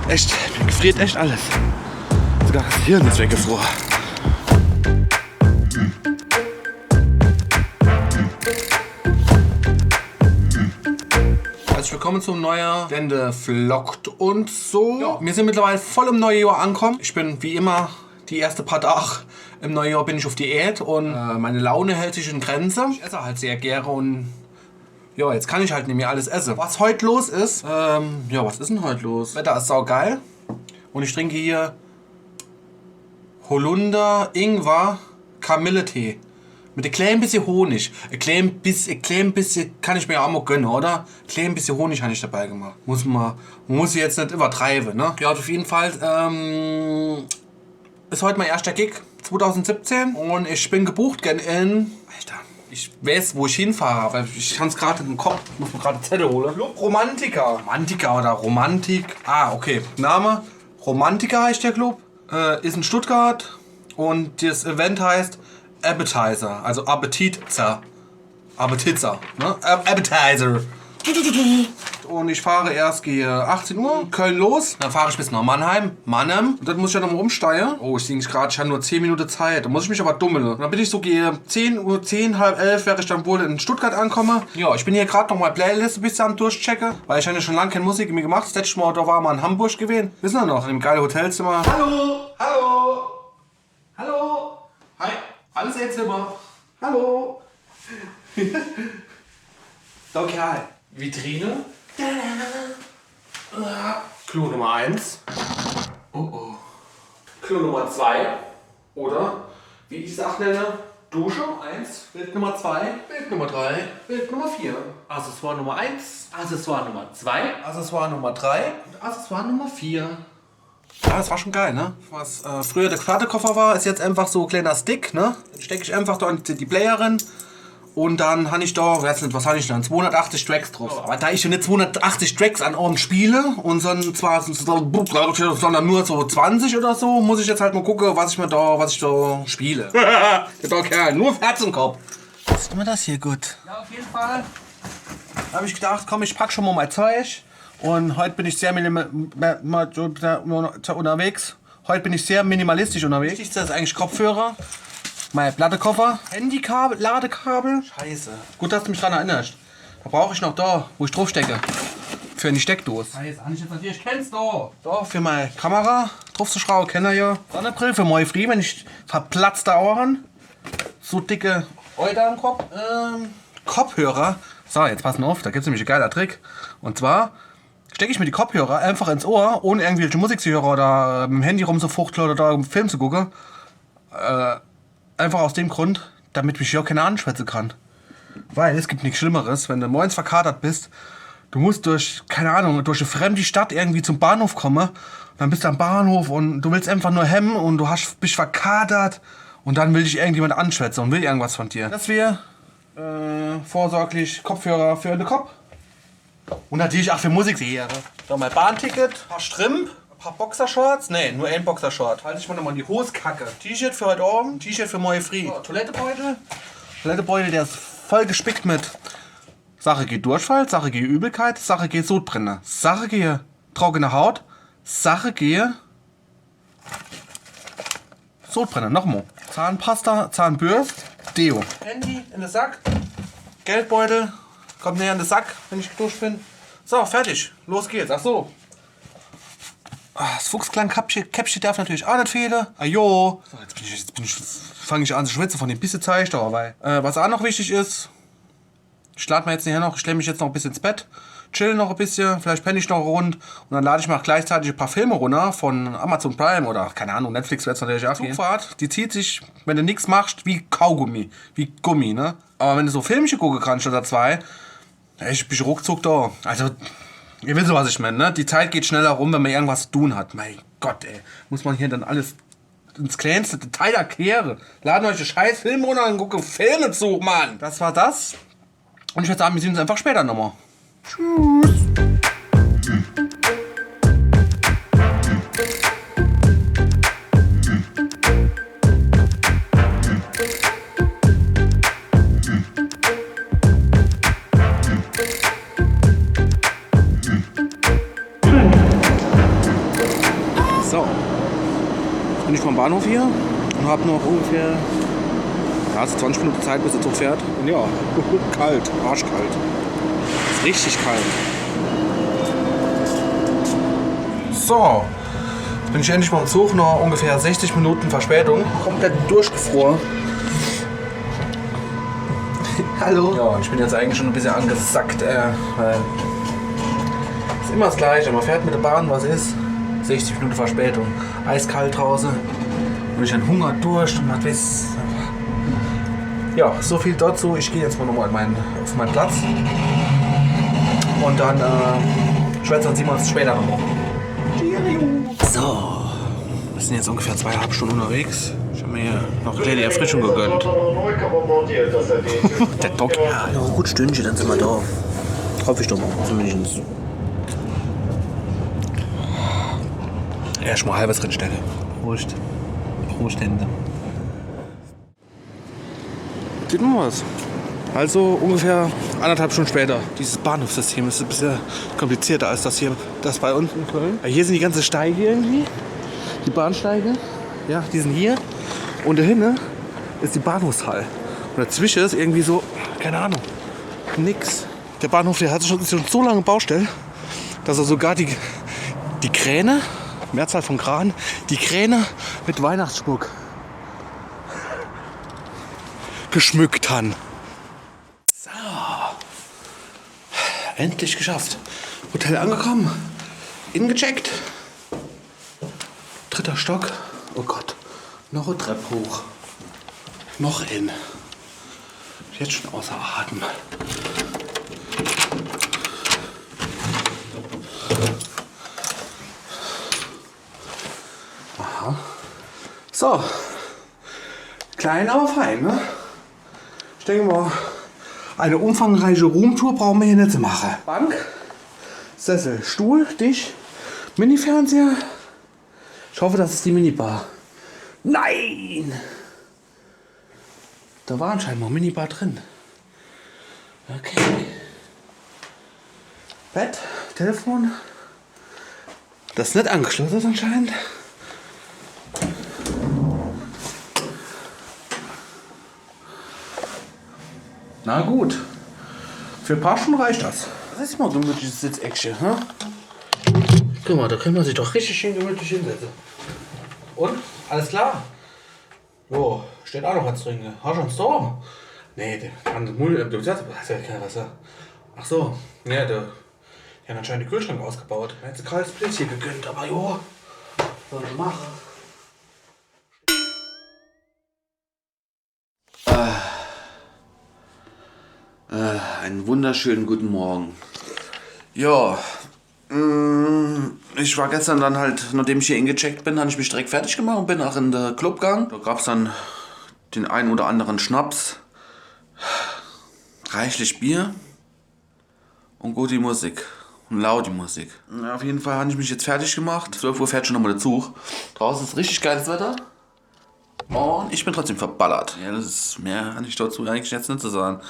Echt, mir gefriert echt alles. Sogar das Hirn ist weggefroren. Herzlich willkommen zum neuen Wende vloggt und so. Ja, wir sind mittlerweile voll im neuen Jahr angekommen. Ich bin wie immer die erste paar Tage im neuen Jahr bin ich auf Diät und meine Laune hält sich in Grenze. Ich esse halt sehr gerne und ja, jetzt kann ich halt nicht mehr alles essen. Was heute los ist, ja, was ist denn heute los? Wetter ist saugeil und ich trinke hier Holunder, Ingwer, Kamilletee. Mit ein klein bisschen Honig. Ein klein bisschen kann ich mir auch mal gönnen, oder? Ein klein bisschen Honig habe ich dabei gemacht. Man muss jetzt nicht übertreiben, ne? Ja, auf jeden Fall ist heute mein erster Gig 2017 und ich bin gebucht in... Alter, ich weiß, wo ich hinfahre, aber ich kann es gerade im Kopf. Ich muss mir gerade Zettel holen. Club Romantica. Romantica oder Romantik. Ah, okay. Name Romantica heißt der Club. Ist in Stuttgart und das Event heißt Appetizer, also Appetizer. Appetizer, ne? Appetizer. Und ich fahre erst gehe 18 Uhr Köln los, dann fahre ich bis nach Mannheim, und dann muss ich ja nochmal umsteigen. Oh, ich sehe gerade, ich habe nur 10 Minuten Zeit, da muss ich mich aber dummeln. Und dann bin ich so gehe 10 Uhr, 10, halb 11 wäre ich dann wohl in Stuttgart ankommen. Ja, ich bin hier gerade noch mal Playlist ein bisschen am durchchecken, weil ich habe ja schon lange keine Musik mehr gemacht. Das letzte Mal, da war mal in Hamburg gewesen. Wissen wir noch, in dem geilen Hotelzimmer. Hallo, hallo, hallo, hi, alles Zimmer. Hallo. Okay. Vitrine. Klo Nummer 1. Oh. Klo Nummer 2. Oder, wie ich es auch nenne, Dusche 1. Bild Nummer 2. Bild Nummer 3. Bild Nummer 4. Accessoire Nummer 1. Accessoire Nummer 2. Accessoire Nummer 3. Und Accessoire Nummer 4. Ja, das war schon geil, ne? Was früher der Koffer war, ist jetzt einfach so ein kleiner Stick, ne? Dann stecke ich einfach da die Playerin. Und dann habe ich da, was habe ich dann, 280 Tracks drauf. Aber da ich schon nicht 280 Tracks an Abend spiele und sondern nur so 20 oder so, muss ich jetzt halt mal gucken, was ich da spiele. Der Kerl, nur Herz im Kopf. Ist immer das hier gut? Ja, auf jeden Fall. Da habe ich gedacht, komm, ich pack schon mal mein Zeug. Und heute bin ich sehr unterwegs. Heute bin ich sehr minimalistisch unterwegs. Wichtigste ist eigentlich Kopfhörer. Mein Plattekoffer, Handykabel, Ladekabel. Scheiße. Gut, dass du mich daran erinnerst. Da brauche ich noch da, wo ich drauf stecke. Für eine Steckdose. Scheiße, ich kenn's doch. Da, für meine Kamera drauf zu schrauben, kennt ihr ja. Sonnenbrille für meine Free, wenn ich verplatzte Ohren. So dicke Euter im Kopf. Kopfhörer. So, jetzt passen auf, da gibt's nämlich ein geiler Trick. Und zwar stecke ich mir die Kopfhörer einfach ins Ohr, ohne irgendwelche Musik zu hören oder mit dem Handy rumzufuchteln oder da einen Film zu gucken. Einfach aus dem Grund, damit mich ja keiner anschwätzen kann. Weil es gibt nichts Schlimmeres, wenn du morgens verkatert bist, du musst durch eine fremde Stadt irgendwie zum Bahnhof kommen, dann bist du am Bahnhof und du willst einfach nur hemmen und du bist verkatert und dann will dich irgendjemand anschwätzen und will irgendwas von dir. Das wäre vorsorglich Kopfhörer für den Kopf. Und natürlich auch für Musikserie. So, mein Bahnticket, ein paar Strimp. Ein paar Boxershorts? Ne, nur ein Boxershort. Halte ich mal nochmal in die Hoskacke. T-Shirt für heute Abend, T-Shirt für morgen früh. So, Toilettebeutel, der ist voll gespickt mit Sache geht Durchfall, Sache geht Übelkeit, Sache geht Sodbrenner, Sache geht trockene Haut, Sache geht Sodbrenner, nochmal. Zahnpasta, Zahnbürst, Deo. Handy in den Sack, Geldbeutel, kommt näher in den Sack, wenn ich durch bin. So, fertig, los geht's. Ach so. Das Fuchsklang-Käppchen darf natürlich auch nicht fehlen. Ajo. So, jetzt fange ich an zu schwitzen von dem bisschen Zeug da. Weil, was auch noch wichtig ist, ich lade mir jetzt nachher noch, ich stelle mich jetzt noch ein bisschen ins Bett, chill noch ein bisschen, vielleicht penne ich noch rund und dann lade ich mal gleichzeitig ein paar Filme runter von Amazon Prime oder keine Ahnung, Netflix wird es natürlich auch gehen. Zugfahrt, die zieht sich, wenn du nichts machst, wie Kaugummi, wie Gummi, ne? Aber wenn du so Filmchen gucken kannst oder zwei, ich bin ruckzuck da. Also, ihr wisst, was ich meine, ne? Die Zeit geht schneller rum, wenn man irgendwas zu tun hat. Mein Gott, ey. Muss man hier dann alles ins kleinste Detail erklären. Laden euch einen scheiß Film runter und gucken Filme zu, Mann. Das war das. Und ich würde sagen, wir sehen uns einfach später nochmal. Tschüss. ich vom Bahnhof hier und habe noch ungefähr 20 Minuten Zeit, bis der Zug fährt. Und ja, kalt, arschkalt. Ist richtig kalt. So, jetzt bin ich endlich mal im Zug, noch ungefähr 60 Minuten Verspätung. Komplett durchgefroren. Hallo. Ja, und ich bin jetzt eigentlich schon ein bisschen angesackt, weil ist immer das Gleiche. Man fährt mit der Bahn, was ist? 60 Minuten Verspätung. Eiskalt draußen. Und ich dann Hunger, Durst und was weiß. Ja, so viel dazu. Ich gehe jetzt mal nochmal auf meinen Platz. Und dann schwätzen wir uns später nochmal. So, wir sind jetzt ungefähr 2,5 Stunden unterwegs. Ich habe mir hier noch eine kleine Erfrischung gegönnt. Der Doc. Ja, noch ein gutes Stündchen, dann sind wir da. Hoffe ich doch mal, zumindest. Erstmal halbes Rennstelle. Prost. Prost, Hände. Sieht man was. Also ungefähr 1,5 Stunden später. Dieses Bahnhofssystem ist ein bisschen komplizierter als das bei uns in Köln. Hier sind die ganzen Steige irgendwie. Die Bahnsteige. Ja, die sind hier. Und da hinten ist die Bahnhofshalle. Und dazwischen ist irgendwie so, keine Ahnung, nix. Der Bahnhof, der hat schon so lange Baustelle, dass er sogar die Kräne, Mehrzahl von Kran, die Kräne mit Weihnachtsschmuck geschmückt haben. So. Endlich geschafft. Hotel angekommen. Ingecheckt. 3. Stock. Oh Gott. Noch eine Treppe hoch. Noch in. Jetzt schon außer Atem. Aha. So. Klein, aber fein, ne? Ich denke mal, eine umfangreiche Roomtour brauchen wir hier nicht zu machen. Bank, Sessel, Stuhl, Tisch, Mini-Fernseher. Ich hoffe, das ist die Minibar. Nein! Da war anscheinend noch Minibar drin. Okay. Bett, Telefon. Das ist nicht angeschlossen anscheinend. Na gut. Für ein paar Stunden reicht das. Das ist mal gemütliches Sitzeckchen, ne? Guck mal, da kann man sich doch richtig schön gemütlich hinsetzen. Und? Alles klar? Jo, steht auch noch was drin. Hast du einen Store? Nee, du hast ja kein Wasser. Ach so, ja, die haben anscheinend den Kühlschrank ausgebaut. Er hat sich ein kaltes Plätzchen gegönnt, aber jo, soll ich machen? Einen wunderschönen guten Morgen. Ja, ich war gestern dann halt, nachdem ich hier ingecheckt bin, habe ich mich direkt fertig gemacht und bin auch in den Club gegangen. Da gab es dann den einen oder anderen Schnaps, reichlich Bier und gute Musik und laute Musik. Ja, auf jeden Fall habe ich mich jetzt fertig gemacht. 12 Uhr fährt schon nochmal der Zug. Draußen ist richtig geiles Wetter. Und ich bin trotzdem verballert. Ja, das ist mehr kann ich dazu eigentlich jetzt nicht zu sagen.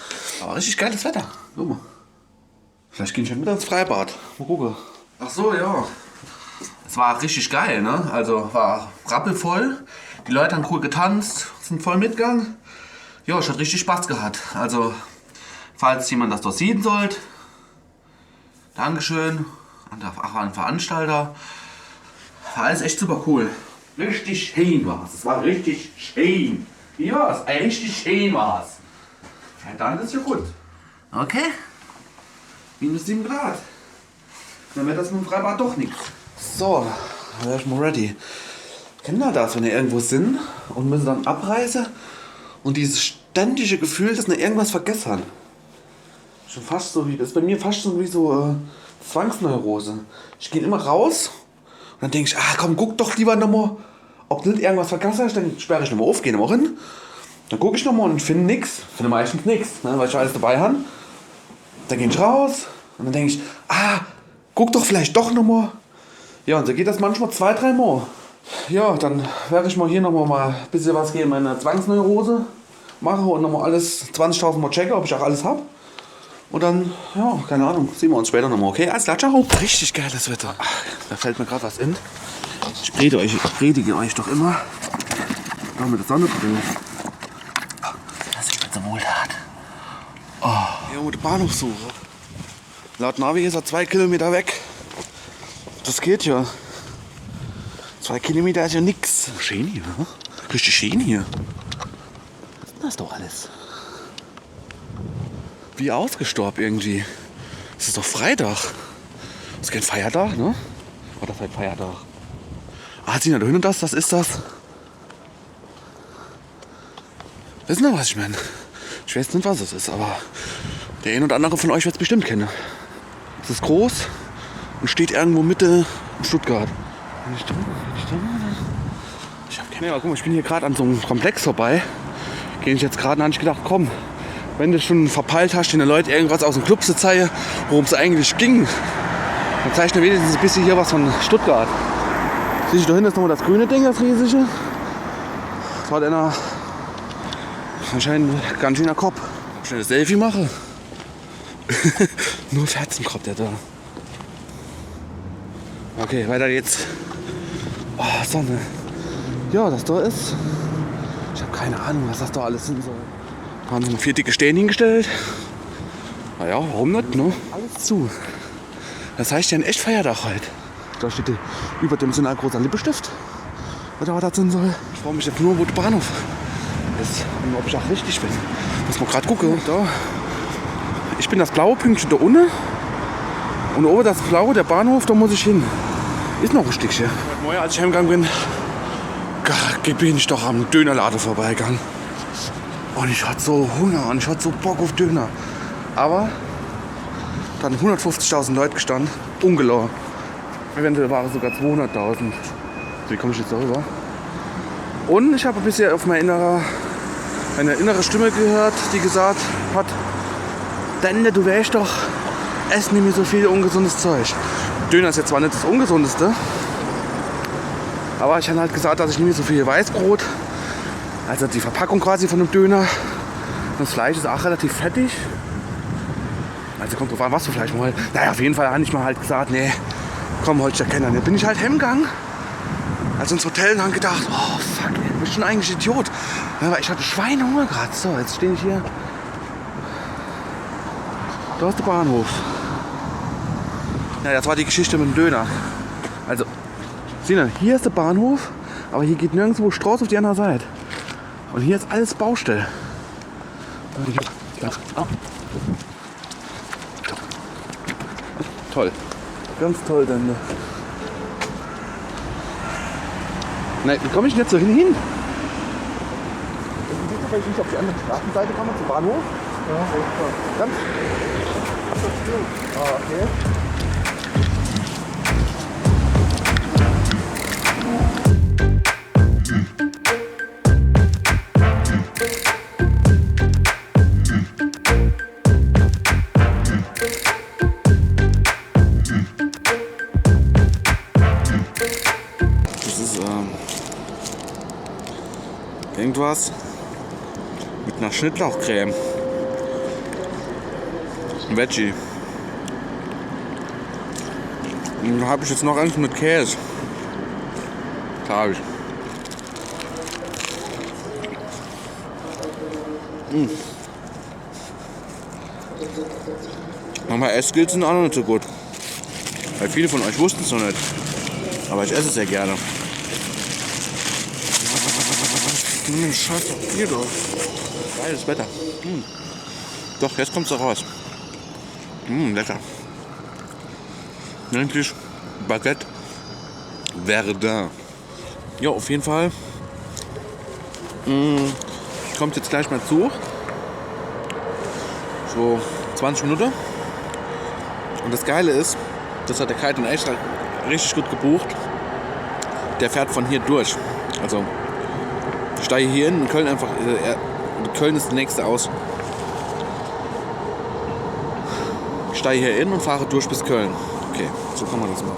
Aber richtig geiles Wetter. Guck mal. Vielleicht gehen wir schon wieder ins Freibad. Mal gucken. Ach so, ja. Es war richtig geil, ne? Also war rappelvoll. Die Leute haben cool getanzt, sind voll mitgegangen. Ja, es hat richtig Spaß gehabt. Also, falls jemand das doch sehen sollte, Dankeschön an den Veranstalter. War alles echt super cool. Richtig schön war's. Es war richtig schön. Wie war's? Richtig schön war's. Ja, dann ist ja gut. Okay. -7 Grad. Dann wird das mit dem Freibad doch nichts. So, dann wäre ich mal ready. Kennt ihr das, wenn ihr irgendwo sind und müssen dann abreisen und dieses ständige Gefühl, dass wir irgendwas vergessen haben? Schon fast so wie, das ist bei mir fast so wie so Zwangsneurose. Ich gehe immer raus und dann denke ich, komm, guck doch lieber nochmal, ob du nicht irgendwas vergessen hast, dann sperre ich nochmal auf, gehe nochmal hin. Dann gucke ich nochmal und finde nichts, finde meistens nichts, ne, weil ich alles dabei habe. Dann gehe ich raus und dann denke ich, guck doch vielleicht doch nochmal. Ja, und so geht das manchmal 2-3 Mal. Ja, dann werde ich mal hier nochmal ein bisschen was gegen meine Zwangsneurose mache und nochmal alles 20.000 Mal checken, ob ich auch alles habe. Und dann, ja, keine Ahnung, sehen wir uns später nochmal, okay? Alles klar, ciao. Richtig geiles Wetter. Ach, da fällt mir gerade was in. Ich predige euch doch immer. Da mit der Sonne drin. Das ist mir so wohltat. Oh. Ja, mit der Bahnhofssuche. Laut Navi ist er 2 Kilometer weg. Das geht ja. 2 Kilometer ist ja nix. Schön hier, ne? Richtig schön hier. Das ist doch alles. Wie ausgestorben irgendwie. Es ist doch Freitag. Das ist kein Feiertag, ne? Oder ist halt Feiertag? Ah, Sina, du hin und das ist das. Wissen Sie, was ich meine? Ich weiß nicht, was es ist, aber der ein oder andere von euch wird es bestimmt kennen. Es ist groß und steht irgendwo Mitte in Stuttgart. Ich hab keine Ahnung. Guck mal, ich bin hier gerade an so einem Komplex vorbei. Gehe ich jetzt gerade an, ich gedacht, komm, wenn du schon verpeilt hast, den Leuten irgendwas aus dem Club zu zeigen, worum es eigentlich ging, dann zeig ich dir wenigstens ein bisschen hier was von Stuttgart. Siehst du, da hinten ist nochmal das grüne Ding, das riesige. Das war einer anscheinend ganz schöner Kopf. Schnell das Selfie mache. Nur Ferzenkopf der da. Okay, weiter geht's. Oh, Sonne. Ja, das da ist. Ich habe keine Ahnung, was das da alles sein soll. Da haben sie 4 dicke Stehen hingestellt. Naja, warum nicht, ne? Alles zu. Das heißt ja ein echt Feiertag heute. Da steht überdimensional großer Lippenstift. Oder was das sein soll. Ich freue mich jetzt nur, wo der Bahnhof ist. Und ob ich auch richtig bin. Muss man gerade gucken. Da. Ich bin das blaue Pünktchen da unten. Und oben das blaue, der Bahnhof, da muss ich hin. Ist noch ein Stückchen. Heute Morgen, als ich heimgegangen bin ich doch am Dönerladen vorbeigegangen. Und ich hatte so Hunger und ich hatte so Bock auf Döner. Aber dann 150.000 Leute gestanden. Ungelogen. Eventuell waren es sogar 200.000. Wie komme ich jetzt darüber? Und ich habe ein bisschen auf meine innere Stimme gehört, die gesagt hat, Dende, du wärst doch, ess nicht mehr so viel ungesundes Zeug. Döner ist jetzt zwar nicht das Ungesundeste, aber ich habe halt gesagt, dass ich nicht mehr so viel Weißbrot, also die Verpackung quasi von dem Döner. Das Fleisch ist auch relativ fettig. Also kommt drauf an, was für Fleisch man halt. Naja, auf jeden Fall habe ich mal halt gesagt, nee, komm, heute ja keiner. Dann bin ich halt heimgegangen, also ins Hotel und habe gedacht, oh fuck, ich bin schon eigentlich Idiot. Aber ich hatte Schweinehunger gerade. So, jetzt stehe ich hier. Da ist der Bahnhof. Ja, das war die Geschichte mit dem Döner. Also, Sina, hier ist der Bahnhof, aber hier geht nirgendwo Straße auf die andere Seite. Und hier ist alles Baustelle. Toll. Ganz toll, dann. Nein, wie komme ich denn jetzt so hin? Ich nicht auf die andere Straßenseite kommen, zum Bahnhof. Ja, ganz. Ah, okay. Das ist irgendwas mit einer Schnittlauchcreme. Veggie. Und da habe ich jetzt noch eins mit Käse. Da habe ich. Manchmal Esskills sind auch noch nicht so gut. Weil viele von euch wussten es noch nicht. Aber ich esse es sehr gerne. Scheiß Papier doch. Geiles Wetter. Doch, jetzt kommt's da raus. Lecker. Eigentlich Baguette Verdun. Ja, auf jeden Fall. Kommt jetzt gleich mal zu. So 20 Minuten. Und das Geile ist, das hat der Kite und echt richtig gut gebucht. Der fährt von hier durch. Also ich steige hier in Köln einfach. Köln ist die nächste aus. Ich steige hier in und fahre durch bis Köln. Okay, so kann man das machen.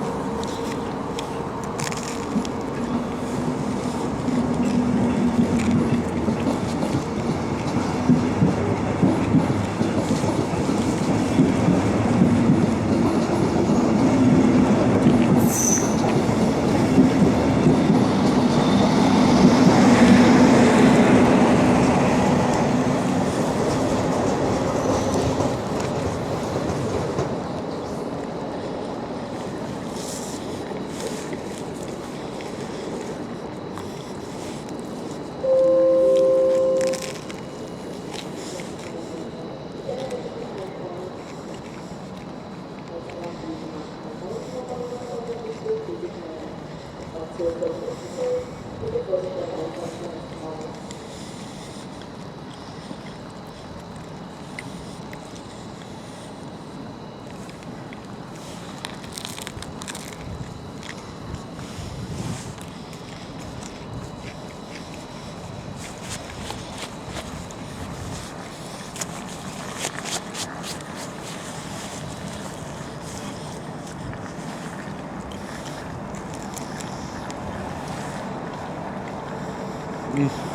Mm.